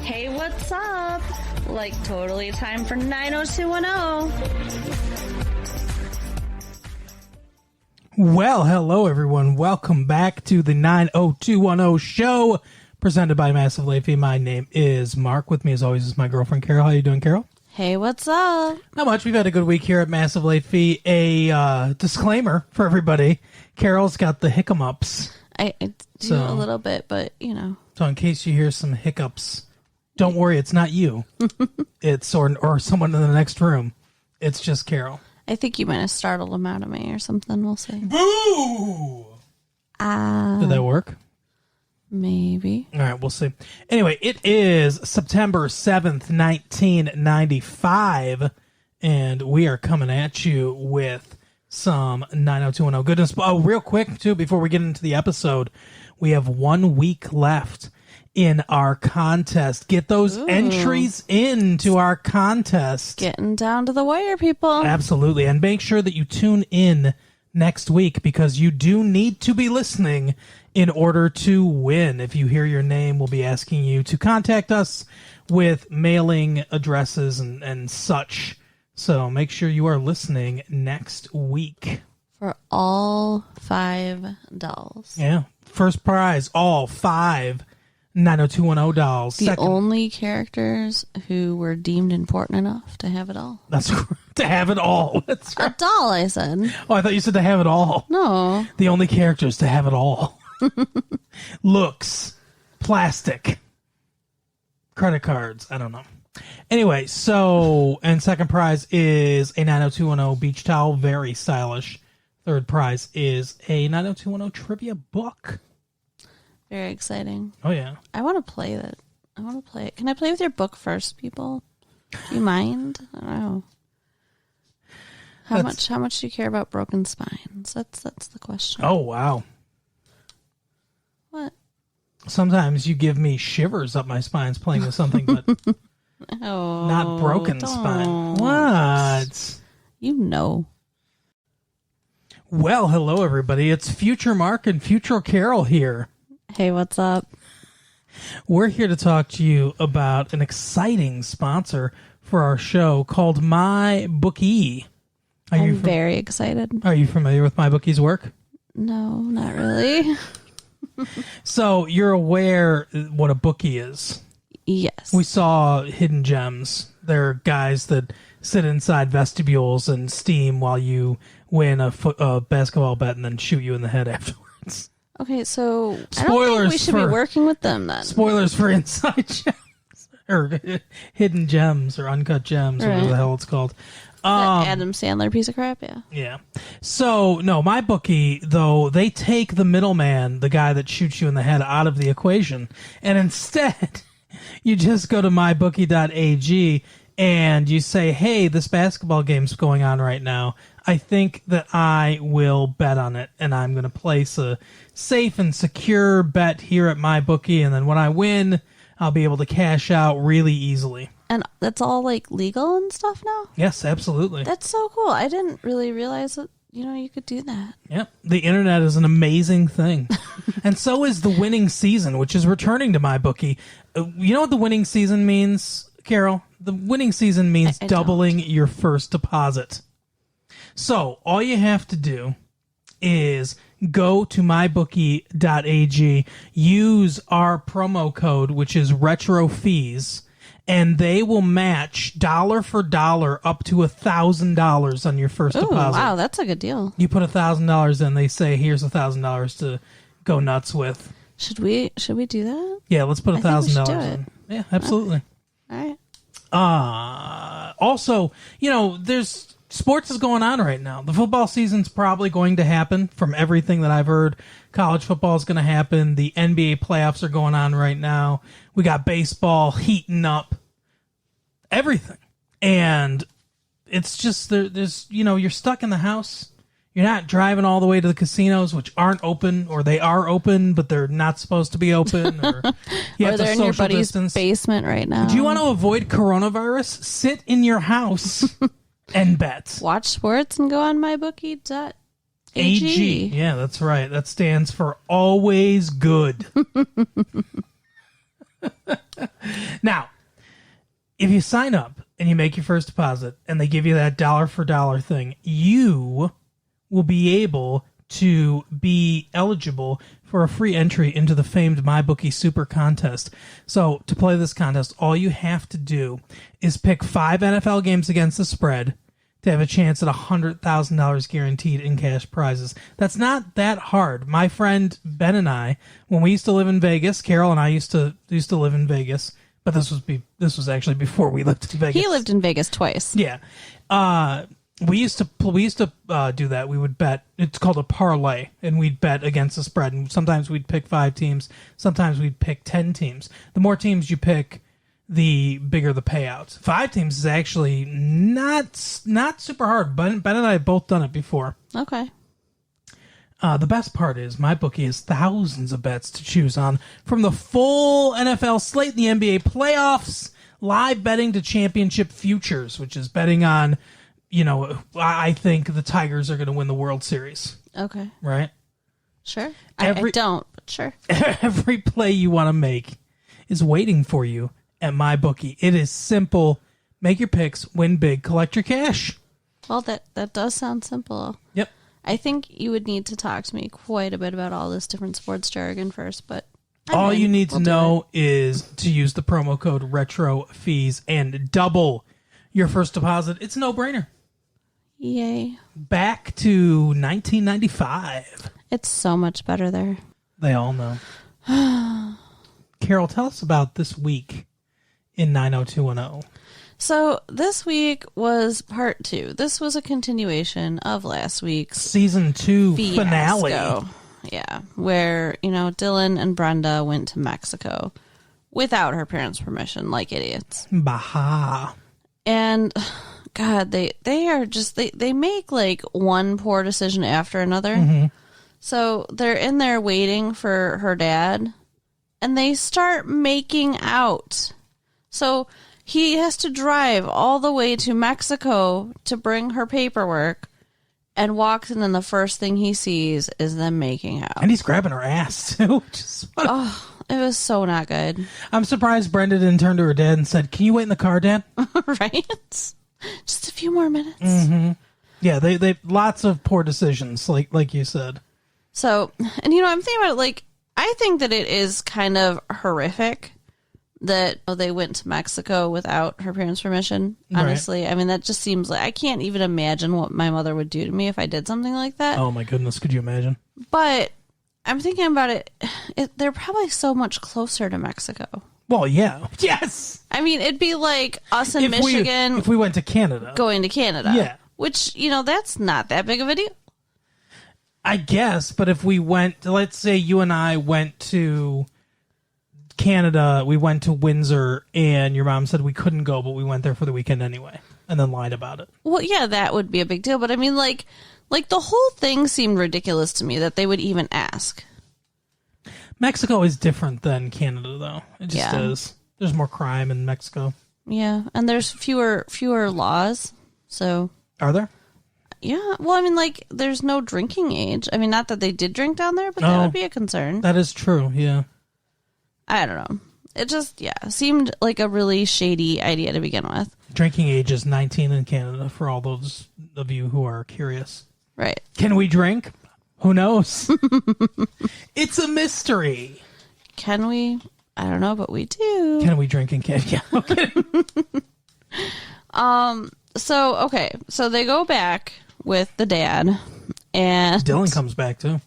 Hey, what's up? Like, totally time for 90210. Well, hello, everyone. Welcome back to the 90210 show, presented by Massive Late Fee. My name is Mark. With me, as always, is my girlfriend, Carol. How you doing, Carol? Hey, what's up? Not much. We've had a good week here at Massive Late Fee. A disclaimer for everybody. Carol's got the hiccups. I do a little bit, but, you know. So in case you hear some hiccups, don't worry. It's not you. It's or someone in the next room. It's just Carol. I think you might have startled them out of me or something. We'll see. Boo! Did that work? Maybe. All right, we'll see. Anyway, it is September 7th, 1995, and we are coming at you with some 90210 goodness. Oh, real quick, too, before we get into the episode, we have 1 week left in our contest. Get those entries into our contest. Getting down to the wire, people. Absolutely. And make sure that you tune in next week because you do need to be listening in order to win. If you hear your name, we'll be asking you to contact us with mailing addresses and such. So make sure you are listening next week. For all 5 dolls. Yeah. First prize, all 5 90210 dolls. The only characters who were deemed important enough to have it all. That's to have it all. That's right. A doll, I said. Oh, I thought you said to have it all. No. The only characters to have it all. Looks, plastic, credit cards. I don't know. Anyway, so, and second prize is a 90210 beach towel. Very stylish. Third prize is a 90210 trivia book. Very exciting. Oh, yeah. I want to play that. I want to play it. Can I play with your book first, people? Do you mind? I don't know. How much do you care about broken spines? That's the question. Oh, wow. What? Sometimes you give me shivers up my spines playing with something, but not broken spine. What? You know. Well, hello, everybody. It's Future Mark and Future Carol here. Hey, what's up? We're here to talk to you about an exciting sponsor for our show called MyBookie. I'm very excited. Are you familiar with MyBookie's work? No, not really. So you're aware what a bookie is? Yes. We saw Hidden Gems. They're guys that sit inside vestibules and steam while you win a basketball bet and then shoot you in the head afterwards. Okay, so Spoilers I don't think we should be working with them then. Spoilers for Inside Gems or Hidden Gems or Uncut Gems, whatever the hell it's called. That Adam Sandler piece of crap, yeah. Yeah. So, no, MyBookie, though, they take the middleman, the guy that shoots you in the head, out of the equation. And instead, you just go to mybookie.ag and you say, hey, this basketball game's going on right now. I think that I will bet on it, and I'm going to place a safe and secure bet here at MyBookie, and then when I win, I'll be able to cash out really easily. And that's all, like, legal and stuff now? Yes, absolutely. That's so cool. I didn't really realize that, you could do that. Yep. The internet is an amazing thing. And so is the winning season, which is returning to MyBookie. You know what the winning season means, Carol? The winning season means doubling your first deposit. So all you have to do is go to mybookie.ag, use our promo code, which is RetroFees, and they will match dollar for dollar up to $1,000 on your first deposit. Wow, that's a good deal. You put $1,000 in, they say, here's $1,000 to go nuts with. Should we do that? Yeah, let's put $1,000 in. It. Yeah, absolutely. All right. Also, there's sports is going on right now. The football season's probably going to happen from everything that I've heard. College football is going to happen. The NBA playoffs are going on right now. We got baseball heating up. Everything. And it's just, there's, you're stuck in the house. You're not driving all the way to the casinos, which aren't open, or they are open, but they're not supposed to be open. Or you have they're in your buddy's basement right now. Do you want to avoid coronavirus? Sit in your house and bet. Watch sports and go on mybookie.ag. AG. Yeah, that's right. That stands for always good. Now, if you sign up and you make your first deposit and they give you that dollar for dollar thing, you will be able to be eligible for a free entry into the famed MyBookie Super Contest. So to play this contest, all you have to do is pick 5 NFL games against the spread to have a chance at $100,000 guaranteed in cash prizes. That's not that hard. My friend Ben and I, when we used to live in Vegas, Carol and I used to live in Vegas, but this was actually before we lived in Vegas. He lived in Vegas twice. Yeah. We used to do that. We would bet. It's called a parlay, and we'd bet against the spread. And sometimes we'd pick 5 teams. Sometimes we'd pick 10 teams. The more teams you pick, the bigger the payout. 5 teams is actually not super hard. Ben and I have both done it before. Okay. The best part is MyBookie has thousands of bets to choose on, from the full NFL slate, the NBA playoffs, live betting to championship futures, which is betting on, I think the Tigers are going to win the World Series. Okay. Right? Sure. I don't, but sure. Every play you want to make is waiting for you at MyBookie. It is simple. Make your picks, win big, collect your cash. Well, that does sound simple. Yep. I think you would need to talk to me quite a bit about all this different sports jargon first, but all you need to know is to use the promo code RETROFEES and double your first deposit. It's a no-brainer. Yay. Back to 1995. It's so much better there. They all know. Carol, tell us about this week in 90210. So this week was part 2. This was a continuation of last week's season 2 finale. Yeah, where, Dylan and Brenda went to Mexico without her parents' permission, like idiots. Baha. And God, they are just they make like one poor decision after another. Mm-hmm. So they're in there waiting for her dad, and they start making out. So he has to drive all the way to Mexico to bring her paperwork, and walks in, and the first thing he sees is them making out. And he's grabbing her ass, too. It was so not good. I'm surprised Brenda didn't turn to her dad and said, "Can you wait in the car, Dad?" Right? Just a few more minutes. Mm-hmm. Yeah, they lots of poor decisions, like you said. So, and I'm thinking about it, like, I think that it is kind of horrific that they went to Mexico without her parents' permission, honestly. Right. I mean, that just seems like, I can't even imagine what my mother would do to me if I did something like that. Oh my goodness, could you imagine? But I'm thinking about it, they're probably so much closer to Mexico. Well, yeah. Yes! I mean, it'd be like us in Michigan. If we went to Canada. Going to Canada. Yeah. Which, that's not that big of a deal. I guess, but if we went, let's say you and I went to Canada, we went to Windsor, and your mom said we couldn't go, but we went there for the weekend anyway, and then lied about it. Well, yeah, that would be a big deal, but I mean, like the whole thing seemed ridiculous to me that they would even ask. Mexico is different than Canada, though. It just is. There's more crime in Mexico. Yeah, and there's fewer laws, so... Are there? Yeah, well, I mean, like, there's no drinking age. I mean, not that they did drink down there, but that would be a concern. That is true, yeah. I don't know. It just, seemed like a really shady idea to begin with. Drinking age is 19 in Canada, for all those of you who are curious. Right. Can we drink? Who knows? It's a mystery. Can we? I don't know, but we do. Can we drink in Canada? Yeah, okay. So they go back with the dad, and Dylan comes back too.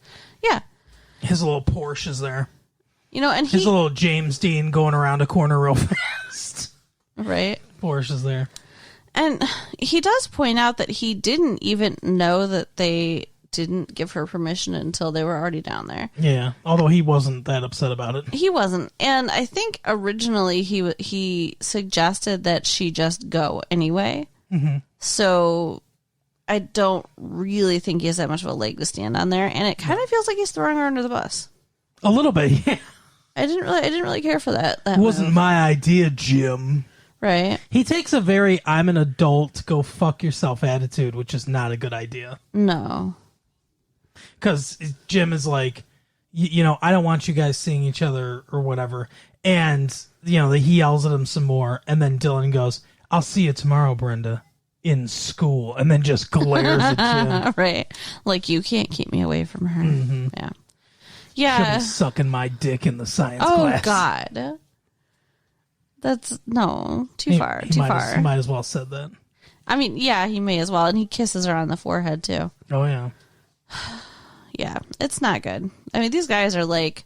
Yeah. His little Porsche is there. And his little James Dean going around a corner real fast. Right. Porsche is there. And he does point out that he didn't even know that they didn't give her permission until they were already down there. Yeah, although he wasn't that upset about it. He wasn't. And I think originally he suggested that she just go anyway. Mm-hmm. So I don't really think he has that much of a leg to stand on there, and it kind of feels like he's throwing her under the bus. A little bit, yeah. I didn't really care for that. It wasn't my idea, Jim. Right. He takes a very "I'm an adult, go fuck yourself" attitude, which is not a good idea. No. Because Jim is like, I don't want you guys seeing each other or whatever. And he yells at him some more, and then Dylan goes, "I'll see you tomorrow, Brenda, in school," and then just glares at Jim. Right. Like, you can't keep me away from her. Mm-hmm. Yeah. She'll Yeah. be sucking my dick in the science class. Oh, God. That's, no, too far. He Too might far. He might as well have said that. I mean, yeah, he may as well. And he kisses her on the forehead, too. Oh, yeah. Yeah, it's not good. I mean, these guys are, like,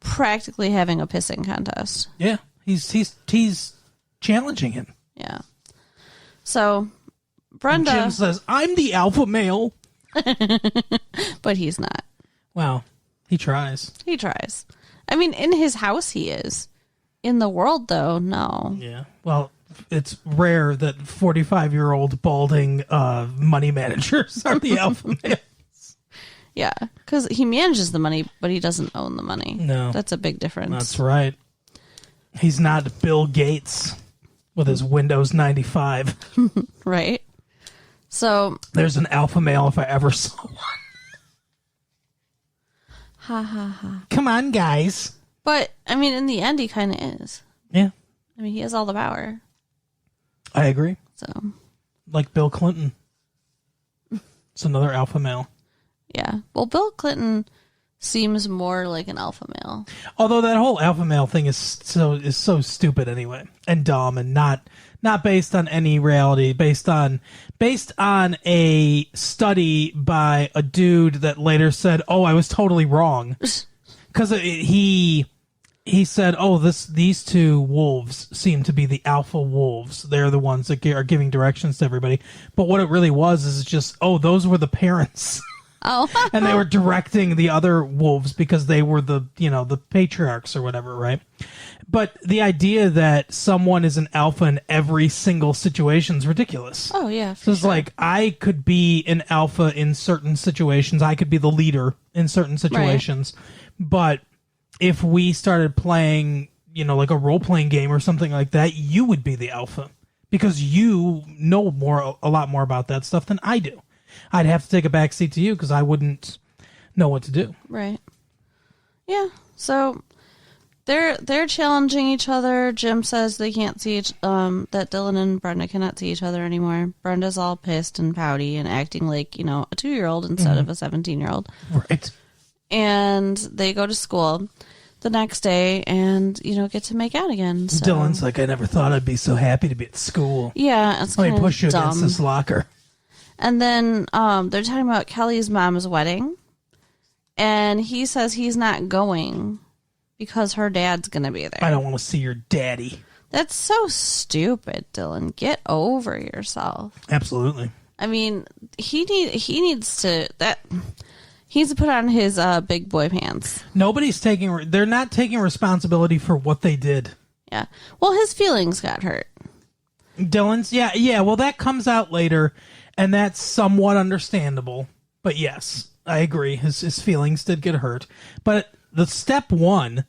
practically having a pissing contest. Yeah. He's challenging him. Yeah. So, Brenda... And Jim says, "I'm the alpha male." But he's not. Wow. He tries. He tries. I mean, in his house he is. In the world, though, no. Yeah. Well, it's rare that 45-year-old balding money managers are the alpha males. Yeah, because he manages the money, but he doesn't own the money. No. That's a big difference. That's right. He's not Bill Gates with his Windows 95. Right? So... There's an alpha male if I ever saw one. Ha, ha, ha. Come on, guys. But, I mean, in the end, he kind of is. Yeah. I mean, he has all the power. I agree. So... Like Bill Clinton. It's another alpha male. Yeah. Well, Bill Clinton seems more like an alpha male. Although that whole alpha male thing is so stupid anyway, and dumb, and not based on any reality, based on a study by a dude that later said, "Oh, I was totally wrong," because he said, "Oh, these two wolves seem to be the alpha wolves. They're the ones that are giving directions to everybody." But what it really was is just, "Oh, those were the parents." Oh. And they were directing the other wolves because they were the patriarchs or whatever, right? But the idea that someone is an alpha in every single situation is ridiculous. Oh, yeah. So it's like, I could be an alpha in certain situations. I could be the leader in certain situations. Right. But if we started playing, like a role-playing game or something like that, you would be the alpha because you know a lot more about that stuff than I do. I'd have to take a backseat to you because I wouldn't know what to do. Right. Yeah. So they're challenging each other. Jim says they can't see that Dylan and Brenda cannot see each other anymore. Brenda's all pissed and pouty and acting like, a 2-year-old instead of a 17-year-old. Right. And they go to school the next day and, get to make out again. So. Dylan's like, "I never thought I'd be so happy to be at school. Yeah. It's Let me push you dumb. against this locker." And then they're talking about Kelly's mom's wedding. And he says he's not going because her dad's going to be there. "I don't want to see your daddy." That's so stupid, Dylan. Get over yourself. Absolutely. I mean, he needs to put on his big boy pants. They're not taking responsibility for what they did. Yeah. Well, his feelings got hurt. Dylan's, yeah. Well, that comes out later, and that's somewhat understandable. But yes, I agree. His feelings did get hurt. But the step one,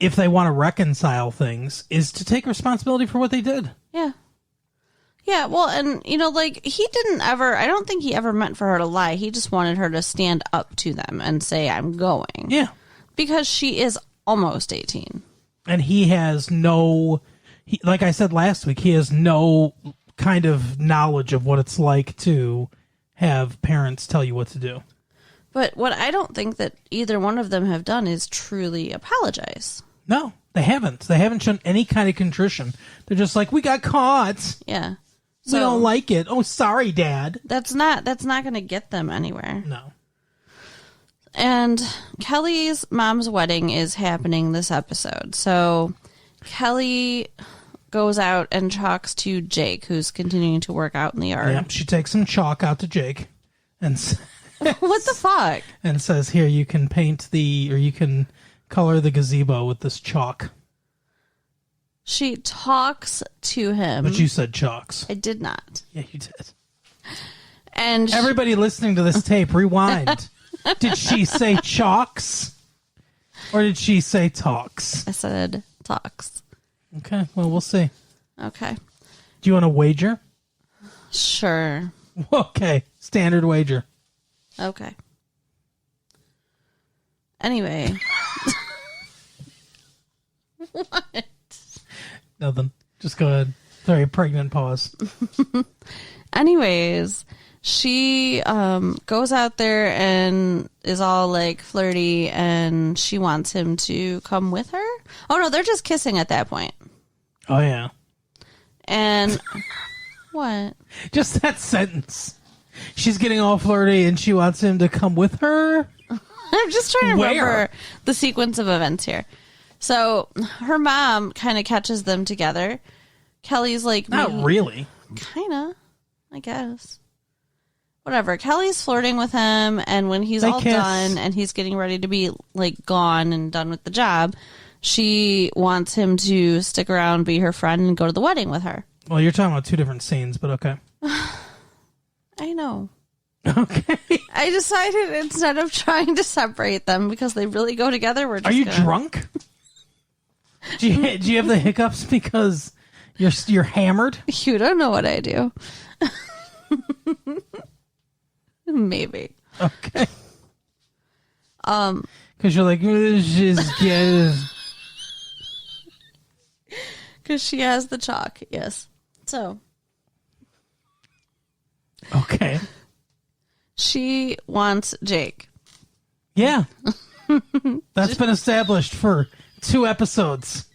if they want to reconcile things, is to take responsibility for what they did. Yeah. Yeah, well, and, he didn't ever, I don't think he ever meant for her to lie. He just wanted her to stand up to them and say, "I'm going." Yeah. Because she is almost 18. And he has like I said last week, he has no kind of knowledge of what it's like to have parents tell you what to do. But what I don't think that either one of them have done is truly apologize. No, they haven't. They haven't shown any kind of contrition. They're just like, "We got caught. Yeah. We don't like it. Oh, sorry, Dad." That's not going to get them anywhere. No. And Kelly's mom's wedding is happening this episode. So Kelly goes out and talks to Jake, who's continuing to work out in the yard. Yeah, she takes some chalk out to Jake and what the fuck? And says, "Here, you can you can color the gazebo with this chalk." She talks to him. But you said chalks. I did not. Yeah, you did. And everybody listening to this tape, rewind. Did she say chalks? Or did she say talks? I said talks. Okay, well, we'll see. Okay. Do you want to wager? Sure. Okay, standard wager. Okay. Anyway. What? Nothing. Just go ahead. Very pregnant pause. Anyways, she goes out there and is all like flirty, and she wants him to come with her. Oh no, they're just kissing at that point. Oh yeah. And what? Just that sentence. She's getting all flirty and she wants him to come with her. I'm just trying to remember the sequence of events here. So her mom kind of catches them together. Kelly's like, not really. Kind of, I guess. Whatever. Kelly's flirting with him, and when he's all done and he's getting ready to be like gone and done with the job, she wants him to stick around, be her friend, and go to the wedding with her. Well, you're talking about two different scenes, but okay. I know. Okay. I decided instead of trying to separate them because they really go together, we're just Are you drunk? Do you have the hiccups because you're hammered? You don't know what I do. Maybe. Okay. Because you're like, because she has the chalk. Yes. So. Okay. She wants Jake. Yeah. That's been established for 2 episodes.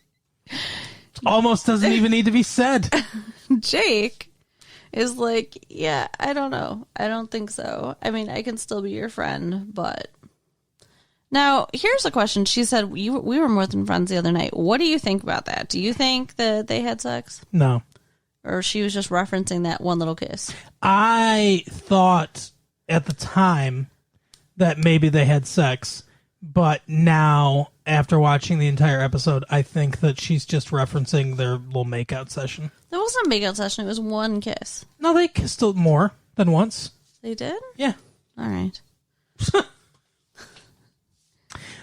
Almost doesn't even need to be said. Jake is like, yeah, I don't know. I don't think so. I mean, I can still be your friend, but... Now, here's a question. She said, we were more than friends the other night. What do you think about that? Do you think that they had sex? No. Or she was just referencing that one little kiss? I thought at the time that maybe they had sex, but now, after watching the entire episode, I think that she's just referencing their little makeout session. It wasn't a makeout session. It was one kiss. No, they kissed more than once. They did? Yeah. All right.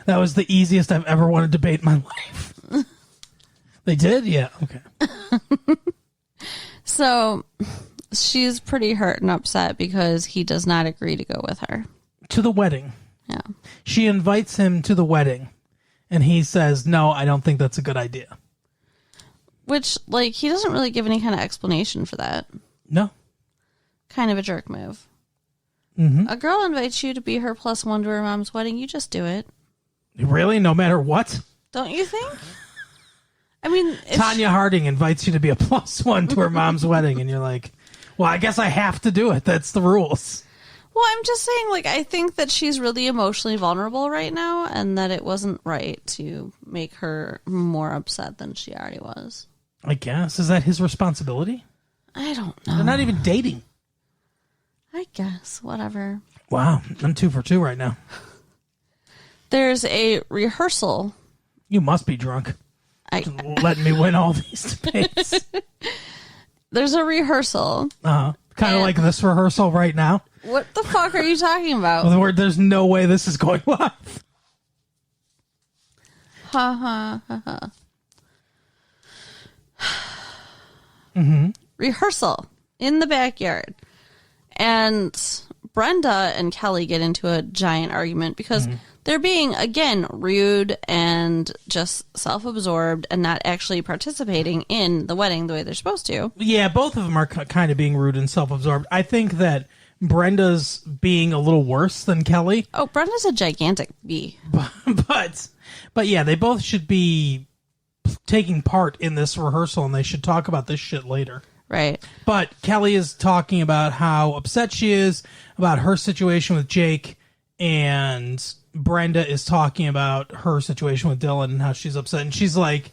That was the easiest I've ever won a debate in my life. They did? Yeah. Okay. So she's pretty hurt and upset because he does not agree to go with her. To the wedding. Yeah. She invites him to the wedding, and he says, no, I don't think that's a good idea. Which, like, he doesn't really give any kind of explanation for that. No. Kind of a jerk move. Mm-hmm. A girl invites you to be her +1 to her mom's wedding. You just do it. Really? No matter what? Don't you think? I mean... Tanya Harding invites you to be a +1 to her mom's wedding, and you're like, well, I guess I have to do it. That's the rules. Well, I'm just saying, like, I think that she's really emotionally vulnerable right now, and that it wasn't right to make her more upset than she already was. I guess. Is that his responsibility? I don't know. They're not even dating. I guess. Whatever. Wow. I'm 2 for 2 right now. There's a rehearsal. You must be drunk. Letting me win all these debates. There's a rehearsal. Kind of like this rehearsal right now. What the fuck are you talking about? Where there's no way this is going live. Ha ha ha ha. Mm-hmm. Rehearsal in the backyard. And Brenda and Kelly get into a giant argument because they're being, again, rude and just self-absorbed and not actually participating in the wedding the way they're supposed to. Yeah, both of them are kind of being rude and self-absorbed. I think that Brenda's being a little worse than Kelly. Oh, Brenda's a gigantic bee. But yeah, they both should be taking part in this rehearsal, and they should talk about this shit later. Right. But Kelly is talking about how upset she is about her situation with Jake, and Brenda is talking about her situation with Dylan and how she's upset. And she's like,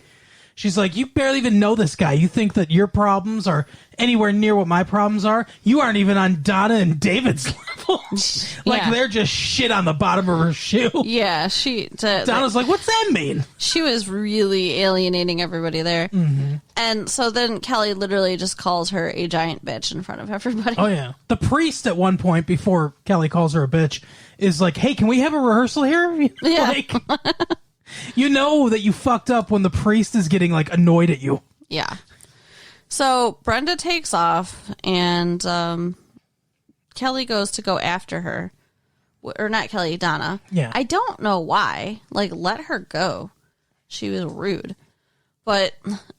you barely even know this guy. You think that your problems are anywhere near what my problems are? You aren't even on Donna and David's level. They're just shit on the bottom of her shoe. Yeah, Donna's like, what's that mean? She was really alienating everybody there. Mm-hmm. And so then Kelly literally just calls her a giant bitch in front of everybody. Oh, yeah. The priest at one point, before Kelly calls her a bitch, is like, hey, can we have a rehearsal here? Yeah. You know that you fucked up when the priest is getting, annoyed at you. Yeah. So Brenda takes off, and Kelly goes to go after her. Or not Kelly, Donna. Yeah. I don't know why. Let her go. She was rude. But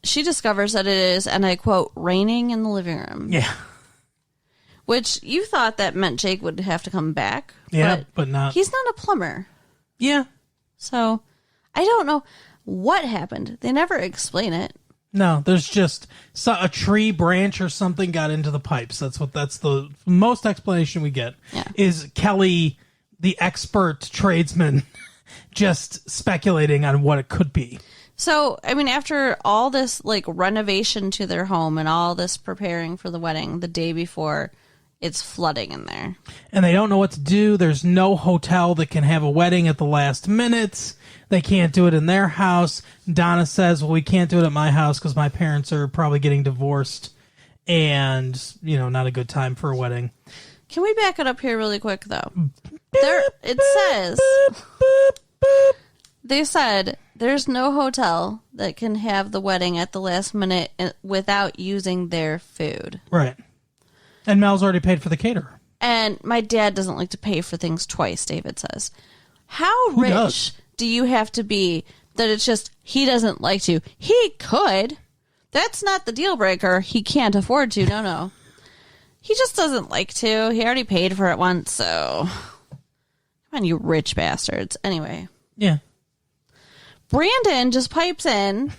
she discovers that it is, and I quote, raining in the living room. Yeah. Which you thought that meant Jake would have to come back. Yeah, but not. He's not a plumber. Yeah. So I don't know what happened. They never explain it. No, there's just a tree branch or something got into the pipes. That's the most explanation we get. Yeah. Is Kelly, the expert tradesman, just speculating on what it could be. So, I mean, after all this like renovation to their home and all this preparing for the wedding, the day before, it's flooding in there. And they don't know what to do. There's no hotel that can have a wedding at the last minute. They can't do it in their house. Donna says, well, we can't do it at my house because my parents are probably getting divorced and, not a good time for a wedding. Can we back it up here really quick, though? It says, they said there's no hotel that can have the wedding at the last minute without using their food. Right. And Mel's already paid for the caterer. And my dad doesn't like to pay for things twice, David says. How Who rich does? Do you have to be that it's just he doesn't like to? He could. That's not the deal breaker. He can't afford to. No. He just doesn't like to. He already paid for it once, so... Come on, you rich bastards. Anyway. Yeah. Brandon just pipes in.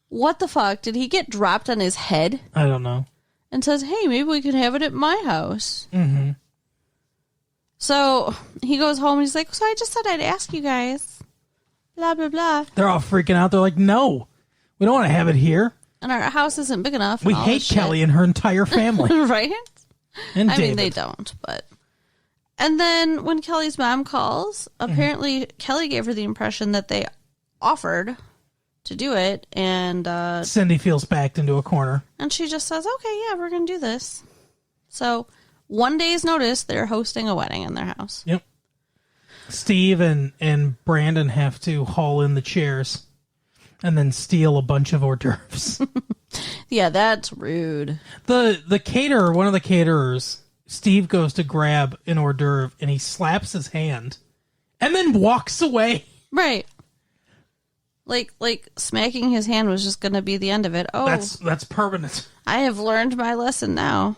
What the fuck? Did he get dropped on his head? I don't know. And says, hey, maybe we could have it at my house. Mm-hmm. So he goes home and he's like, so I just said I'd ask you guys. Blah, blah, blah. They're all freaking out. They're like, no, we don't want to have it here. And our house isn't big enough. We hate Kelly and her entire family. Right? And I David. mean, they don't, but... And then when Kelly's mom calls, apparently Kelly gave her the impression that they offered to do it, and... Cindy feels backed into a corner. And she just says, okay, yeah, we're going to do this. So, one day's notice, they're hosting a wedding in their house. Yep. Steve and Brandon have to haul in the chairs and then steal a bunch of hors d'oeuvres. Yeah, that's rude. The caterer, one of the caterers, Steve goes to grab an hors d'oeuvre and he slaps his hand and then walks away. Right. Like smacking his hand was just going to be the end of it. Oh, that's permanent. I have learned my lesson now.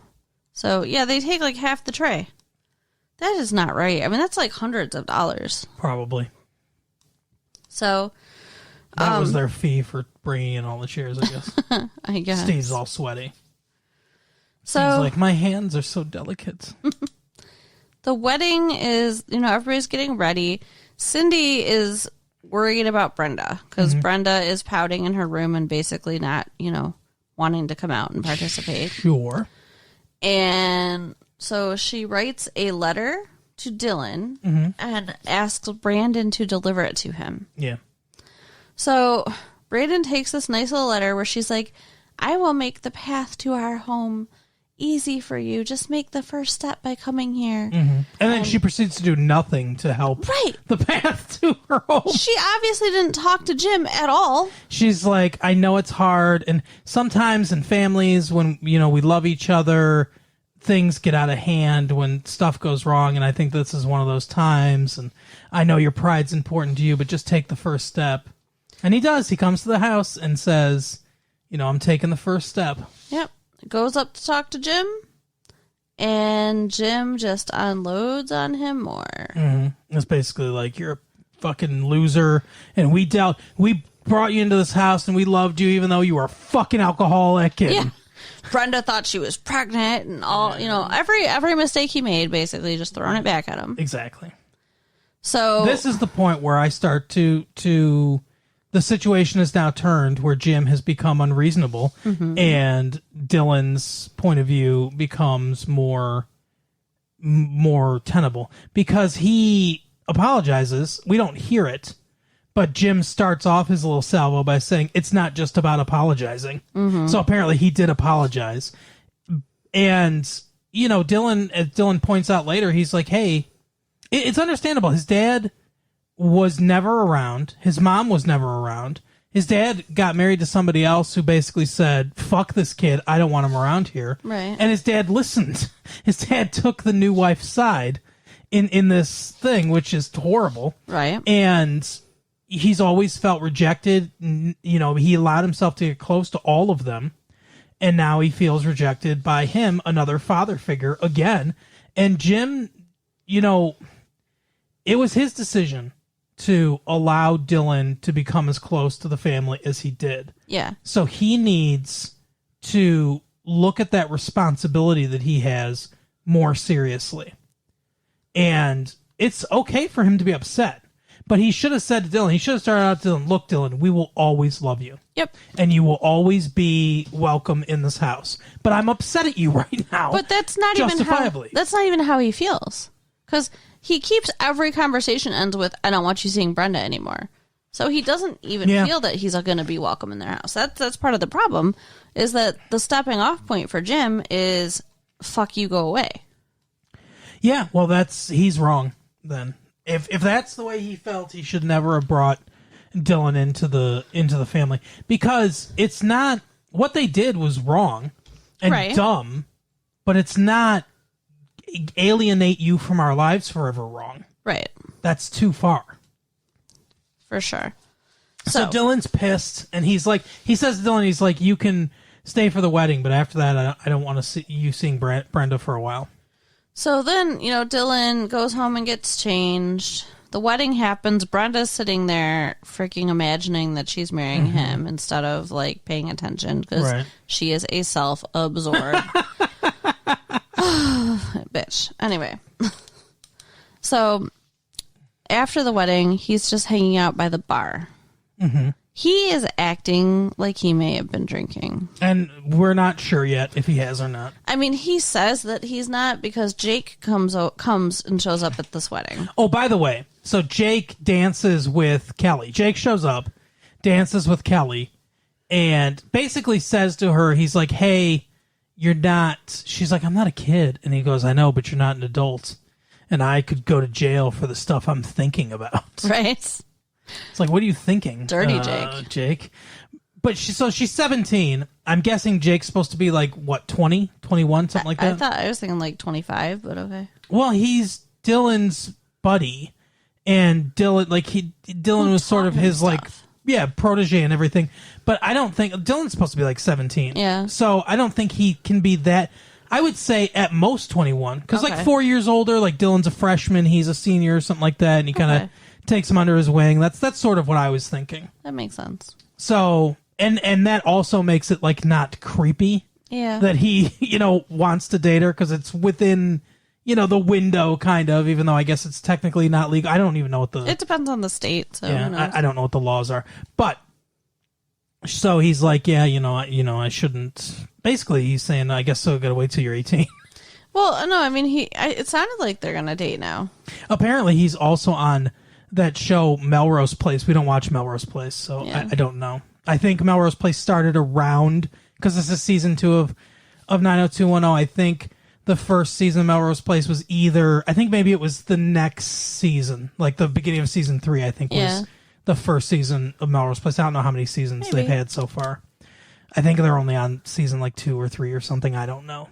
So, yeah, they take like half the tray. That is not right. I mean, that's like hundreds of dollars. Probably. So, that was their fee for bringing in all the chairs, I guess. I guess. Steve's all sweaty. So, Steve's like, my hands are so delicate. The wedding is, everybody's getting ready. Cindy is worried about Brenda because Brenda is pouting in her room and basically not, wanting to come out and participate. Sure. And so she writes a letter to Dylan and asks Brandon to deliver it to him. Yeah. So Brandon takes this nice little letter where she's like, I will make the path to our home easy for you. Just make the first step by coming here. And then she proceeds to do nothing to help the path to her home. She obviously didn't talk to Jim at all. She's like, I know it's hard. And sometimes in families when, we love each other, things get out of hand when stuff goes wrong. And I think this is one of those times. And I know your pride's important to you, but just take the first step. And he does. He comes to the house and says, I'm taking the first step. Yep. Goes up to talk to Jim, and Jim just unloads on him more. It's basically like, you're a fucking loser, and we brought you into this house, and we loved you even though you were a fucking alcoholic. And yeah. Brenda thought she was pregnant, and all, every mistake he made, basically just throwing it back at him. Exactly. So this is the point where I start to the situation is now turned where Jim has become unreasonable and Dylan's point of view becomes more tenable because he apologizes. We don't hear it, but Jim starts off his little salvo by saying it's not just about apologizing. So apparently he did apologize. And, Dylan, as Dylan points out later, he's like, hey, it's understandable. His dad was never around. His mom was never around. His dad got married to somebody else who basically said, fuck this kid, I don't want him around here. Right. And his dad listened. His dad took the new wife's side in this thing, which is horrible. Right. And he's always felt rejected. You know, he allowed himself to get close to all of them. And now he feels rejected by him, another father figure again. And Jim, you know, it was his decision to allow Dylan to become as close to the family as he did. Yeah. So he needs to look at that responsibility that he has more seriously. And it's okay for him to be upset. But he should have said to Dylan, he should have started out to Dylan, look, Dylan, we will always love you. Yep. And you will always be welcome in this house. But I'm upset at you right now. But that's not justifiably. that's not even how he feels. Because he keeps every conversation ends with, I don't want you seeing Brenda anymore. So he doesn't even feel that he's going to be welcome in their house. That's part of the problem, is that the stepping off point for Jim is, fuck you, go away. Yeah, well, he's wrong then. If that's the way he felt, he should never have brought Dylan into the family, because it's not, what they did was wrong and dumb, but it's not alienate you from our lives forever wrong. Right. That's too far. For sure. So Dylan's pissed, and he says to Dylan, he's like, you can stay for the wedding, but after that, I don't want to see you seeing Brenda for a while. So then, you know, Dylan goes home and gets changed. The wedding happens. Brenda's sitting there freaking imagining that she's marrying him instead of, like, paying attention, because she is a self-absorbed bitch. Anyway. So after the wedding, he's just hanging out by the bar. Mm-hmm. He is acting like he may have been drinking. And we're not sure yet if he has or not. I mean, he says that he's not, because Jake comes and shows up at this wedding. Oh, by the way, so Jake dances with Kelly. Jake shows up, dances with Kelly, and basically says to her, he's like, hey, you're not... She's like, I'm not a kid. And he goes, I know, but you're not an adult. And I could go to jail for the stuff I'm thinking about. Right. It's like, what are you thinking? Dirty Jake. But she's 17. I'm guessing Jake's supposed to be like, what, 20, 21, something like that? I was thinking like 25, but okay. Well, he's Dylan's buddy, and Dylan was sort of his stuff. Protege and everything. But I don't think Dylan's supposed to be like 17. Yeah. So I don't think he can be that. I would say at most 21, because like 4 years older, like Dylan's a freshman, he's a senior or something like that, and he kind of takes him under his wing. That's sort of what I was thinking. That makes sense. So, and that also makes it like not creepy. Yeah. That he, wants to date her, because it's within, the window kind of, even though I guess it's technically not legal. I don't even know what it depends on the state. So who knows? I don't know what the laws are. But so he's like, I shouldn't. Basically, he's saying, I guess so. Got to wait till you're 18. Well, no, I mean, it sounded like they're gonna date now. Apparently, he's also on that show Melrose Place. We don't watch Melrose Place, so I don't know. I think Melrose Place started around, because this is season 2 of 90210. I think the first season of Melrose Place was I think maybe it was the next season, like the beginning of season 3. I think was the first season of Melrose Place. I don't know how many seasons they've had so far. I think they're only on season like 2 or 3 or something. I don't know,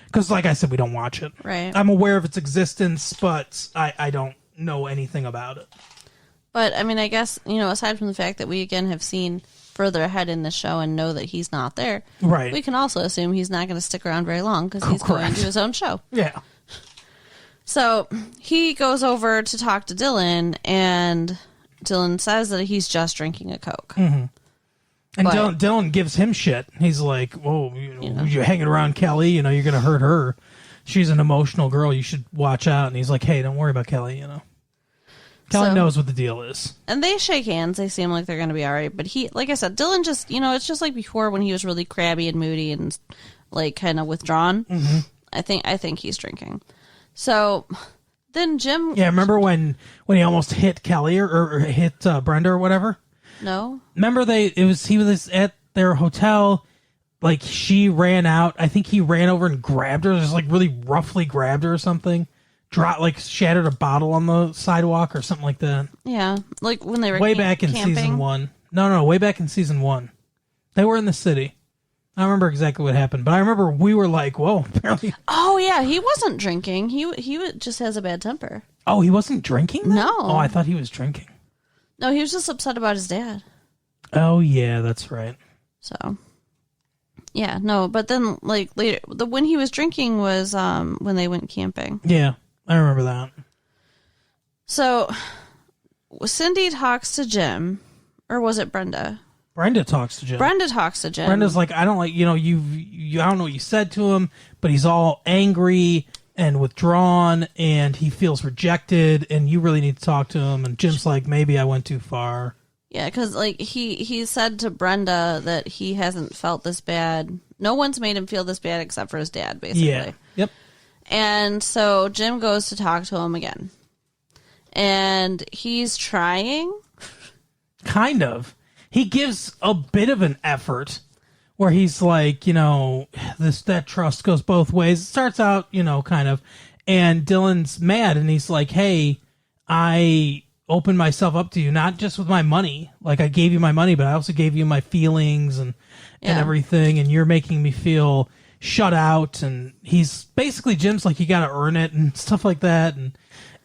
because like I said, we don't watch it. Right. I'm aware of its existence, but I don't know anything about it. But I mean, I guess, aside from the fact that we again have seen further ahead in the show and know that he's not there, right, we can also assume he's not going to stick around very long, because he's going to his own show. Yeah. So he goes over to talk to Dylan, and Dylan says that he's just drinking a Coke. Mm-hmm. And Dylan gives him shit. He's like, "Whoa, you're hanging around Kelly. You're going to hurt her. She's an emotional girl. You should watch out." And he's like, "Hey, don't worry about Kelly. Kelly knows what the deal is." And they shake hands. They seem like they're going to be all right. But he, like I said, Dylan just, it's just like before when he was really crabby and moody and like kind of withdrawn. Mm-hmm. I think he's drinking. So then Jim. Yeah, remember when he almost hit Kelly or hit Brenda or whatever? No. Remember he was at their hotel. Like she ran out. I think he ran over and grabbed her. Just like really roughly grabbed her or something. Shattered a bottle on the sidewalk or something like that. Yeah, like when they were way back in camping. Season 1. No, way back in Season 1. They were in the city. I don't remember exactly what happened, but I remember we were like, "Whoa!" Apparently. Oh yeah, he wasn't drinking. He just has a bad temper. Oh, he wasn't drinking then? No. Oh, I thought he was drinking. No, he was just upset about his dad. Oh, yeah, that's right. So, yeah, no, but then, like, later, when he was drinking was when they went camping. Yeah, I remember that. So, Cindy talks to Jim, or was it Brenda? Brenda talks to Jim. Brenda's like, I don't like, I don't know what you said to him, but he's all angry and withdrawn, and he feels rejected, and you really need to talk to him. And Jim's like, maybe I went too far. Yeah, because, like, he said to Brenda that he hasn't felt this bad. No one's made him feel this bad except for his dad, basically. Yeah. Yep. And so Jim goes to talk to him again. And he's trying. Kind of. He gives a bit of an effort where he's like, that trust goes both ways. It starts out, kind of. And Dylan's mad, and he's like, hey, I opened myself up to you, not just with my money. Like, I gave you my money, but I also gave you my feelings and everything, and you're making me feel shut out. And he's basically, Jim's like, you got to earn it and stuff like that.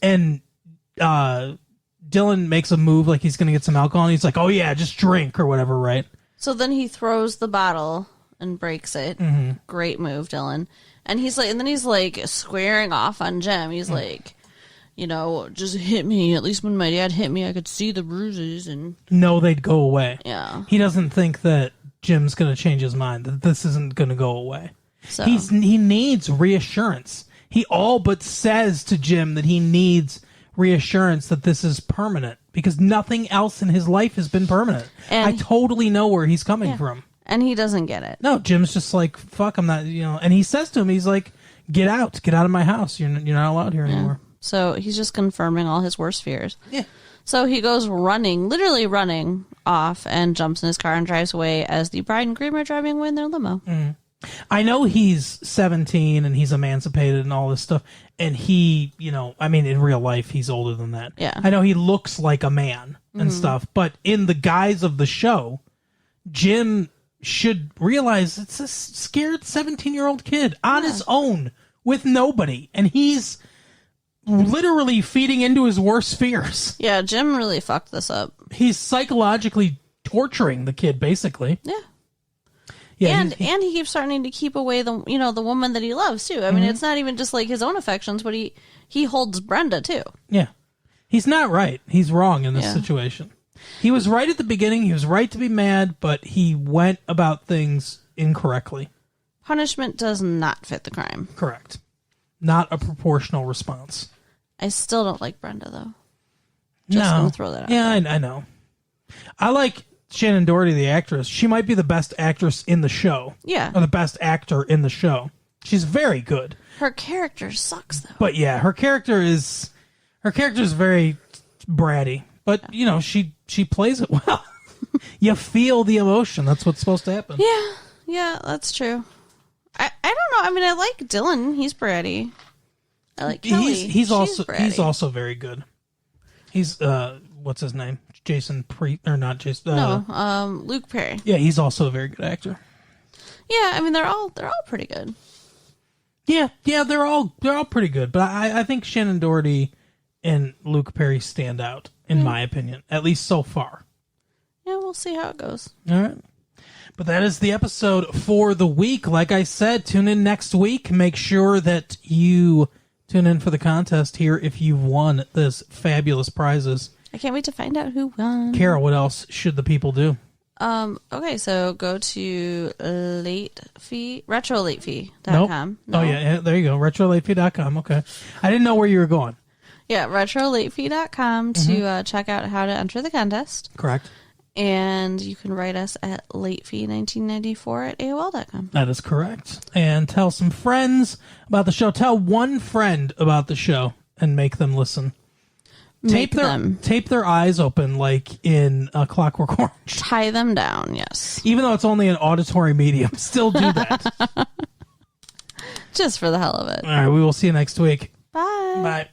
And Dylan makes a move like he's going to get some alcohol, and he's like, oh, yeah, just drink or whatever, right? So then he throws the bottle and breaks it. Mm-hmm. Great move, Dylan. And then he's like squaring off on Jim. He's like, just hit me. At least when my dad hit me, I could see the bruises. And no, they'd go away. Yeah. He doesn't think that Jim's going to change his mind, that this isn't going to go away. So he needs reassurance. He all but says to Jim that he needs reassurance that this is permanent, because nothing else in his life has been permanent. And I totally know where he's coming from. And he doesn't get it. No, Jim's just like, fuck, I'm not, and he says to him, he's like, get out of my house. You're not allowed here anymore. So he's just confirming all his worst fears. Yeah. So he goes literally running off, and jumps in his car and drives away as the bride and groom are driving away in their limo. Mm. I know he's 17 and he's emancipated and all this stuff. And he, in real life, he's older than that. Yeah. I know he looks like a man and stuff. But in the guise of the show, Jim should realize it's a scared 17-year-old kid on his own with nobody. And he's literally feeding into his worst fears. Yeah, Jim really fucked this up. He's psychologically torturing the kid, basically. Yeah. Yeah, and he keeps starting to keep away the woman that he loves too. I mean, it's not even just like his own affections, but he holds Brenda too. Yeah, he's not right. He's wrong in this situation. He was right at the beginning. He was right to be mad, but he went about things incorrectly. Punishment does not fit the crime. Correct. Not a proportional response. I still don't like Brenda though. Just gonna throw that out. Yeah, I know. I like Shannon Doherty, the actress. She might be the best actress in the show. Yeah. Or the best actor in the show. She's very good. Her character sucks though. But yeah, her character is very bratty. But she plays it well. You feel the emotion. That's what's supposed to happen. Yeah, that's true. I don't know. I mean, I like Dylan. He's bratty. I like Kelly. He's also very good. He's what's his name? Jason not Jason. Luke Perry. Yeah, he's also a very good actor. Yeah, I mean they're all pretty good. Yeah, they're all pretty good. But I think Shannon Doherty and Luke Perry stand out in my opinion, at least so far. Yeah, we'll see how it goes. All right. But that is the episode for the week. Like I said, tune in next week. Make sure that you tune in for the contest here if you've won this fabulous prizes. I can't wait to find out who won. Carol, what else should the people do? Okay, so go to retrolatefee.com. Nope. No? Oh, yeah, there you go. Retrolatefee.com. Okay. I didn't know where you were going. Yeah, retrolatefee.com to check out how to enter the contest. Correct. And you can write us at latefee1994 at AOL.com. That is correct. And tell some friends about the show. Tell one friend about the show and make them listen. Tape their eyes open like in a Clockwork Orange. Tie them down, yes. Even though it's only an auditory medium, still do that. Just for the hell of it. All right, we will see you next week. Bye. Bye.